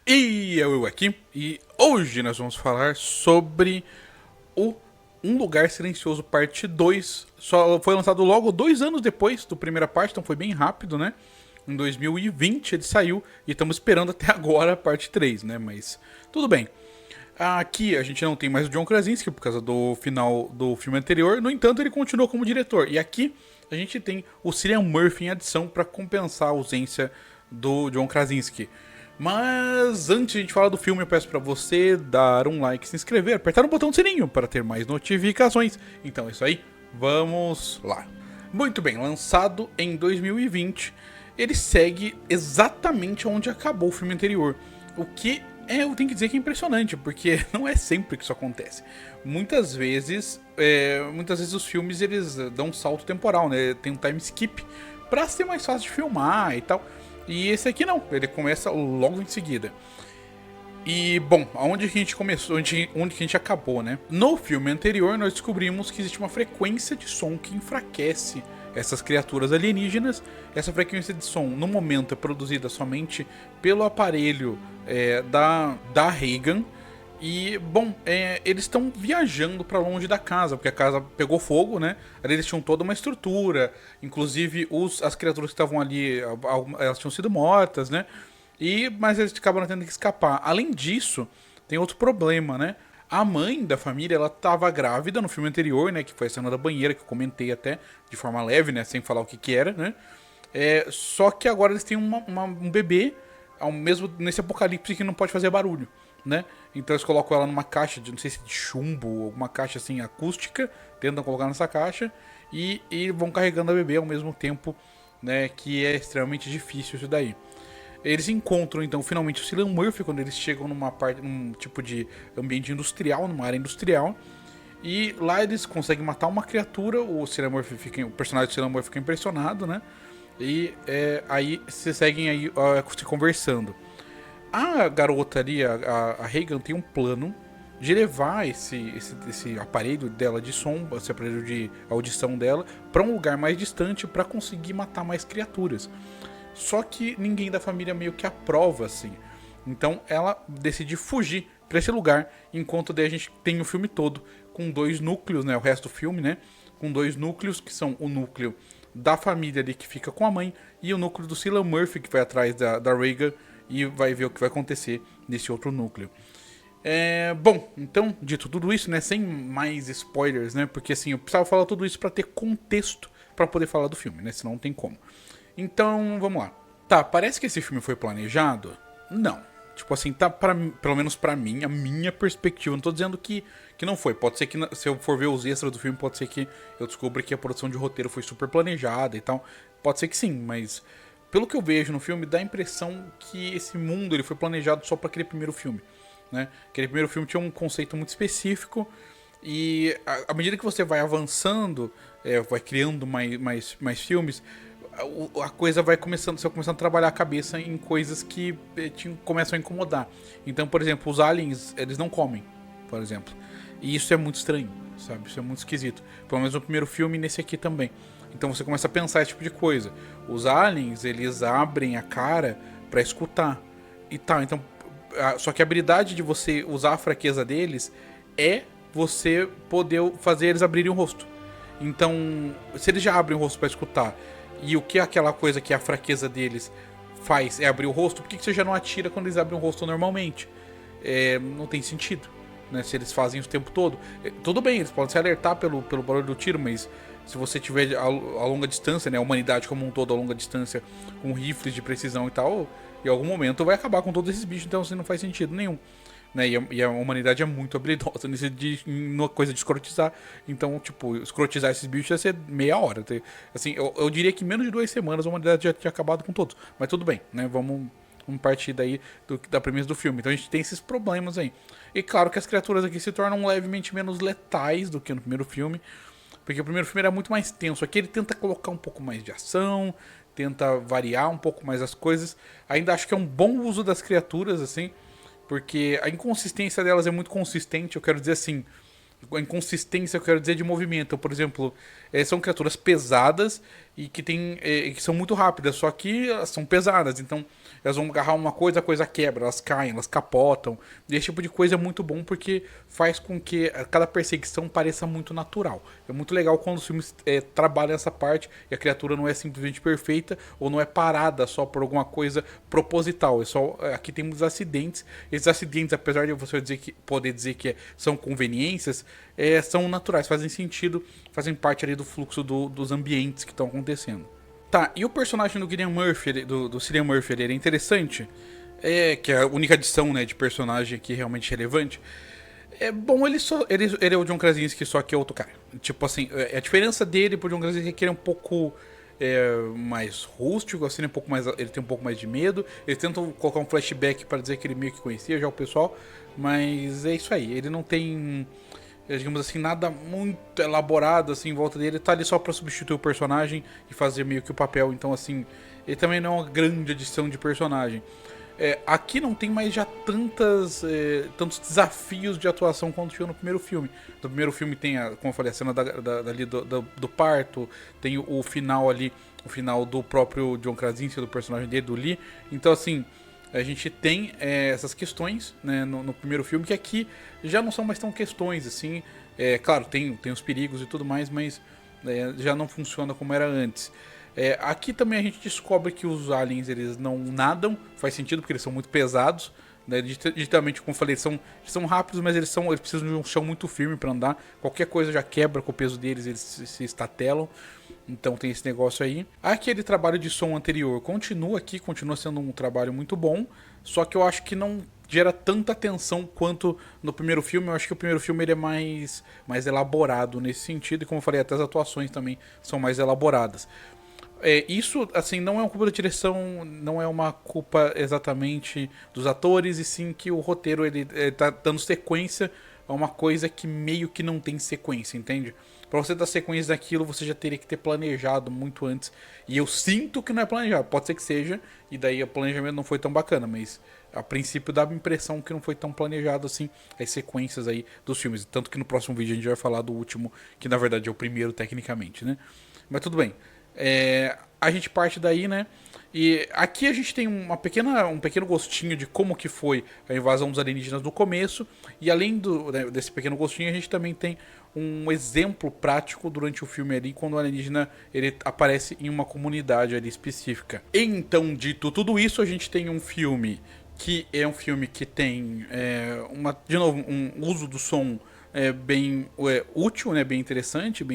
E eu aqui, e hoje nós vamos falar sobre o Um Lugar Silencioso parte 2. Só foi lançado logo 2 anos depois do primeira parte, então foi bem rápido, né? Em 2020 ele saiu e estamos esperando até agora a parte 3, né? Mas tudo bem. Aqui a gente não tem mais o John Krasinski por causa do final do filme anterior, no entanto ele continuou como diretor. E aqui a gente tem o Cillian Murphy em adição para compensar a ausência do John Krasinski. Mas antes de a gente falar do filme, eu peço para você dar um like, se inscrever, apertar o botão do sininho para ter mais notificações. Então é isso aí, vamos lá. Muito bem, lançado em 2020, ele segue exatamente onde acabou o filme anterior. O que eu tenho que dizer que é impressionante, porque não é sempre que isso acontece. Muitas vezes os filmes eles dão um salto temporal, né? Tem um time skip para ser mais fácil de filmar e tal. E esse aqui não, ele começa logo em seguida. E, bom, aonde que a gente começou, onde que a gente acabou, né? No filme anterior, nós descobrimos que existe uma frequência de som que enfraquece essas criaturas alienígenas. Essa frequência de som, no momento, é produzida somente pelo aparelho da Reagan. E, bom, eles estão viajando para longe da casa, porque a casa pegou fogo, né? Ali eles tinham toda uma estrutura, inclusive as criaturas que estavam ali, elas tinham sido mortas, né? Mas eles acabaram tendo que escapar. Além disso, tem outro problema, né? A mãe da família, ela estava grávida no filme anterior, né? Que foi a cena da banheira, que eu comentei até de forma leve, né? Sem falar o que era, né? Só que agora eles têm um bebê, ao mesmo nesse apocalipse que não pode fazer barulho, né? Então eles colocam ela numa caixa de, não sei se de chumbo, alguma caixa assim acústica, tentam colocar nessa caixa e vão carregando a bebê ao mesmo tempo, né? Que é extremamente difícil isso daí. Eles encontram então finalmente o Cillian Murphy quando eles chegam num tipo de ambiente industrial, numa área industrial. E lá eles conseguem matar uma criatura, o personagem do Cillian Murphy fica impressionado, né? E aí se seguem aí se conversando. A garota ali, a Reagan, tem um plano de levar esse aparelho dela de som, esse aparelho de audição dela, para um lugar mais distante para conseguir matar mais criaturas. Só que ninguém da família meio que aprova, assim. Então ela decide fugir para esse lugar, enquanto daí a gente tem o filme todo com dois núcleos, né? O resto do filme, né? Com dois núcleos, que são o núcleo da família ali que fica com a mãe e o núcleo do Cillian Murphy, que vai atrás da Reagan e vai ver o que vai acontecer nesse outro núcleo. Bom, então, dito tudo isso, né? Sem mais spoilers, né? Porque assim, eu precisava falar tudo isso para ter contexto para poder falar do filme, né? Senão não tem como. Então, vamos lá. Tá, parece que esse filme foi planejado? Não. Tipo assim, tá pelo menos pra mim, a minha perspectiva. Não tô dizendo que não foi. Pode ser que, se eu for ver os extras do filme, pode ser que eu descubra que a produção de roteiro foi super planejada e tal. Pode ser que sim, mas pelo que eu vejo no filme, dá a impressão que esse mundo ele foi planejado só pra aquele primeiro filme, né? Aquele primeiro filme tinha um conceito muito específico e à medida que você vai avançando, vai criando mais filmes, a coisa vai começando, você vai começando a trabalhar a cabeça em coisas que começam a incomodar. Então, por exemplo, os aliens, eles não comem, por exemplo. E isso é muito estranho, sabe? Isso é muito esquisito. Pelo menos no primeiro filme e nesse aqui também. Então você começa a pensar esse tipo de coisa. Os aliens, eles abrem a cara pra escutar. E tal, então... Só que a habilidade de você usar a fraqueza deles é você poder fazer eles abrirem o rosto. Então, se eles já abrem o rosto pra escutar... E o que aquela coisa que é a fraqueza deles faz é abrir o rosto, por que você já não atira quando eles abrem o rosto normalmente? Não tem sentido, né? Se eles fazem isso o tempo todo. Tudo bem, eles podem se alertar pelo barulho do tiro, mas se você tiver a longa distância, né? A humanidade como um todo a longa distância, com rifles de precisão e tal, em algum momento vai acabar com todos esses bichos, então assim, não faz sentido nenhum. Né? E a humanidade é muito habilidosa numa coisa de escrotizar. Então, tipo, escrotizar esses bichos ia ser meia hora. Assim, eu diria que em menos de 2 semanas a humanidade já tinha acabado com todos. Mas tudo bem, né? Vamos partir daí da premissa do filme. Então a gente tem esses problemas aí. E claro que as criaturas aqui se tornam levemente menos letais do que no primeiro filme. Porque o primeiro filme era muito mais tenso. Aqui ele tenta colocar um pouco mais de ação, tenta variar um pouco mais as coisas. Ainda acho que é um bom uso das criaturas, assim. Porque a inconsistência delas é muito consistente, eu quero dizer assim, A inconsistência, eu quero dizer, de movimento. Então, por exemplo, são criaturas pesadas e que são muito rápidas, só que elas são pesadas. Então, elas vão agarrar uma coisa, a coisa quebra, elas caem, elas capotam. E esse tipo de coisa é muito bom porque faz com que cada perseguição pareça muito natural. É muito legal quando os filmes trabalham essa parte e a criatura não é simplesmente perfeita ou não é parada só por alguma coisa proposital. Aqui temos acidentes. Esses acidentes, apesar de você poder dizer que são conveniências, são naturais, fazem sentido, fazem parte ali do fluxo dos ambientes que estão acontecendo. Tá, e o personagem do Cillian Murphy, do Cillian Murphy, ele é interessante, que é a única adição, né, de personagem aqui realmente relevante. É bom, ele é o John Krasinski, só que é outro cara. Tipo assim, a diferença dele pro John Krasinski é que ele é um pouco mais rústico, assim, ele tem um pouco mais de medo. Eles tentam colocar um flashback para dizer que ele meio que conhecia já o pessoal, mas é isso aí. Ele não tem, digamos assim, nada muito elaborado assim em volta dele. Ele tá ali só pra substituir o personagem e fazer meio que o papel. Então, assim, ele também não é uma grande adição de personagem. Aqui não tem mais já tantos desafios de atuação quanto tinha no primeiro filme. No primeiro filme tem, como eu falei, a cena ali do parto, tem o final ali, o final do próprio John Krasinski, do personagem dele, do Lee. Então, assim, a gente tem essas questões, né, no primeiro filme, que aqui já não são mais tão questões, assim. Claro, tem os perigos e tudo mais, mas já não funciona como era antes. Aqui também a gente descobre que os aliens eles não nadam, faz sentido porque eles são muito pesados, né? Digitalmente, como eu falei, eles são rápidos, mas eles precisam de um chão muito firme para andar. Qualquer coisa já quebra com o peso deles, eles se estatelam. Então tem esse negócio aí. Aquele trabalho de som anterior continua sendo um trabalho muito bom, só que eu acho que não gera tanta atenção quanto no primeiro filme. Eu acho que o primeiro filme ele é mais elaborado nesse sentido, e como eu falei, até as atuações também são mais elaboradas. Isso, assim, não é uma culpa da direção, não é uma culpa exatamente dos atores, e sim que o roteiro ele tá dando sequência a uma coisa que meio que não tem sequência, entende? Pra você dar sequência daquilo, você já teria que ter planejado muito antes. E eu sinto que não é planejado. Pode ser que seja, e daí o planejamento não foi tão bacana, mas a princípio dá a impressão que não foi tão planejado assim as sequências aí dos filmes. Tanto que no próximo vídeo a gente vai falar do último, que na verdade é o primeiro tecnicamente, né? Mas tudo bem. A gente parte daí, né? E aqui a gente tem um pequeno gostinho de como que foi a invasão dos alienígenas no começo. E além desse pequeno gostinho, a gente também tem um exemplo prático durante o filme ali, quando o alienígena ele aparece em uma comunidade ali específica. Então, dito tudo isso, a gente tem um filme que é um filme que tem de novo, um uso do som bem útil, né, bem interessante,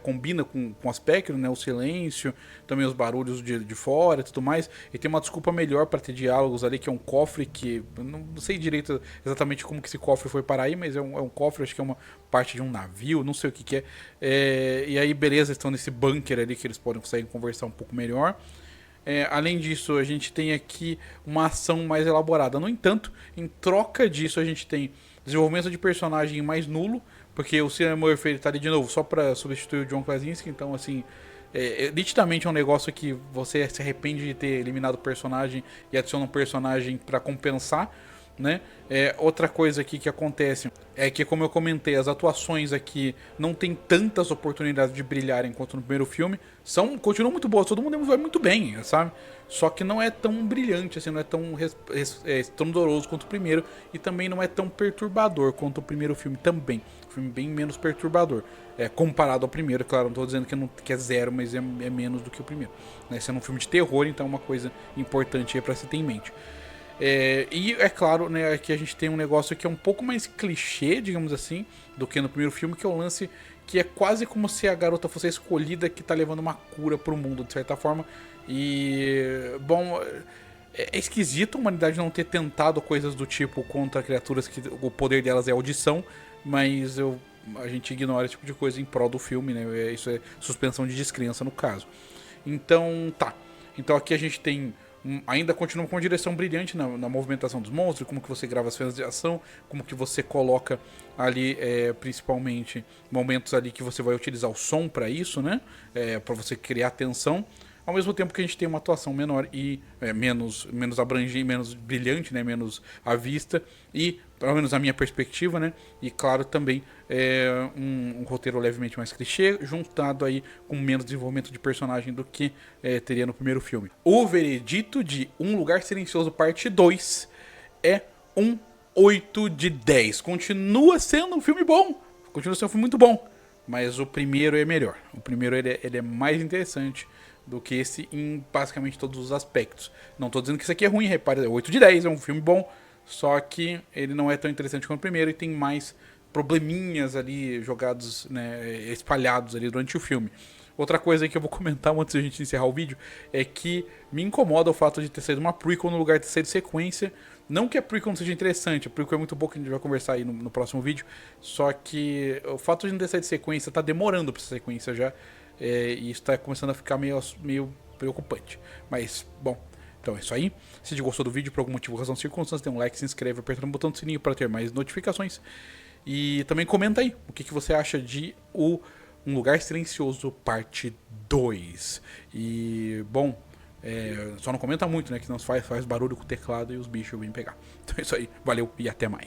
combina com o aspecto, né, o silêncio, também os barulhos de fora e tudo mais. E tem uma desculpa melhor para ter diálogos ali, que é um cofre que não sei direito exatamente como que esse cofre foi parar aí, mas é um cofre, acho que é uma parte de um navio, não sei o que é. E aí, beleza, estão nesse bunker ali que eles podem conseguir conversar um pouco melhor. Além disso, a gente tem aqui uma ação mais elaborada. No entanto, em troca disso, a gente tem desenvolvimento de personagem mais nulo, porque o Cillian Murphy ele tá ali de novo só pra substituir o John Krasinski. Então, assim, nitidamente é um negócio que você se arrepende de ter eliminado o personagem e adiciona um personagem pra compensar, né? Outra coisa aqui que acontece é que, como eu comentei, as atuações aqui não tem tantas oportunidades de brilharem quanto no primeiro filme. Continuam muito boas, todo mundo vai muito bem, sabe? Só que não é tão brilhante, assim, não é tão estrondoroso quanto o primeiro, e também não é tão perturbador quanto o primeiro filme também. Um filme bem menos perturbador. Comparado ao primeiro, claro, não estou dizendo que é zero, mas é menos do que o primeiro. Né? Sendo um filme de terror, então é uma coisa importante aí pra se ter em mente. E é claro, né, que a gente tem um negócio que é um pouco mais clichê, digamos assim, do que no primeiro filme, que é o lance que é quase como se a garota fosse a escolhida que tá levando uma cura pro mundo, de certa forma. E, bom, é esquisito a humanidade não ter tentado coisas do tipo contra criaturas que o poder delas é audição, mas a gente ignora esse tipo de coisa em prol do filme, né? Isso é suspensão de descrença no caso. Então, tá. Então aqui a gente tem ainda continua com uma direção brilhante na movimentação dos monstros, como que você grava as cenas de ação, como que você coloca ali, principalmente, momentos ali que você vai utilizar o som para isso, né? Para você criar tensão. ao mesmo tempo que a gente tem uma atuação menor e menos abrangente, menos brilhante, né, menos à vista, e, pelo menos a minha perspectiva, né, e claro também um roteiro levemente mais clichê, juntado aí com menos desenvolvimento de personagem do que teria no primeiro filme. O veredito de Um Lugar Silencioso Parte 2 é um 8 de 10. Continua sendo um filme bom, continua sendo um filme muito bom, mas o primeiro é melhor. O primeiro ele é mais interessante do que esse em basicamente todos os aspectos. Não estou dizendo que isso aqui é ruim, repare, é 8 de 10, é um filme bom, só que ele não é tão interessante quanto o primeiro e tem mais probleminhas ali jogados, né, espalhados ali durante o filme. Outra coisa que eu vou comentar antes de a gente encerrar o vídeo é que me incomoda o fato de ter saído uma prequel no lugar de ser de sequência. Não que a prequel não seja interessante, a prequel é muito boa, que a gente vai conversar aí no próximo vídeo. Só que o fato de não ter saído de sequência tá demorando pra essa sequência já. E isso tá começando a ficar meio preocupante. Mas, bom, então é isso aí. Se você gostou do vídeo, por algum motivo, razão, circunstância, dê um like, se inscreve, aperta no botão do sininho para ter mais notificações. E também comenta aí o que você acha de Um Lugar Silencioso Parte 2. E, bom, só não comenta muito, né? Que não faz barulho com o teclado e os bichos vêm pegar. Então é isso aí. Valeu e até mais.